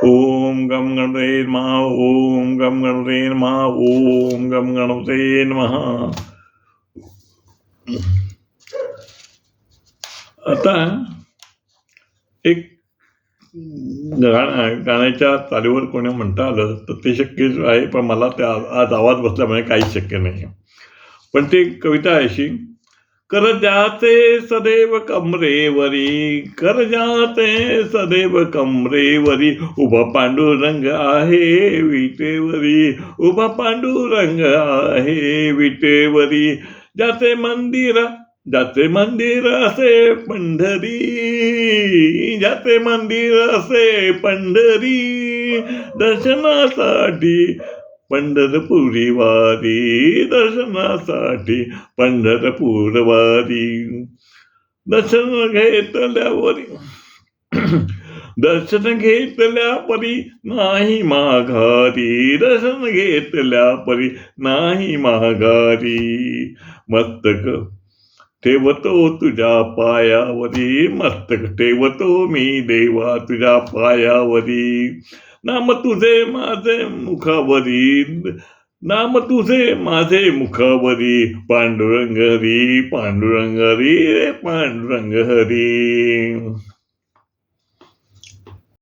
ओम गम गणपते नमः. ओम गम गणपते नमः. ओम गम गणपते नमः. आता एक गाण्याच्या तालीवर कोणी म्हणता आलं तर ते शक्य आहे, पण मला त्या आज आवाज बसल्यामुळे काहीच शक्य नाही. पण ती कविता आहे अशी: कर जाते सदैव कमरेवरी, कर जाते सदैव कमरेवरी, उभा पांडुरंग आहे विटेवरी, उभा पांडुरंग आहे विटेवरी. जाते मंदिर असे पंढरी, जाते मंदिर असे पंढरी, दर्शनासाठी पंढरपुरी वारी, दर्शनासाठी पंढरपूर वारी. दर्शन घेतल्यावरी दर्शन घेतल्या परी नाही माघारी, दर्शन घेतल्या परी नाही माघारी. मस्तक ठेवतो तुझ्या पायावरी, मस्तक ठेवतो मी देवा तुझ्या पायावरी. नाम तुझे माझे मुखावरी, नाम तुझे माझे मुखावरी, पांडुरंग हरी, पांडुरंग हरी, पांडुरंग हरी.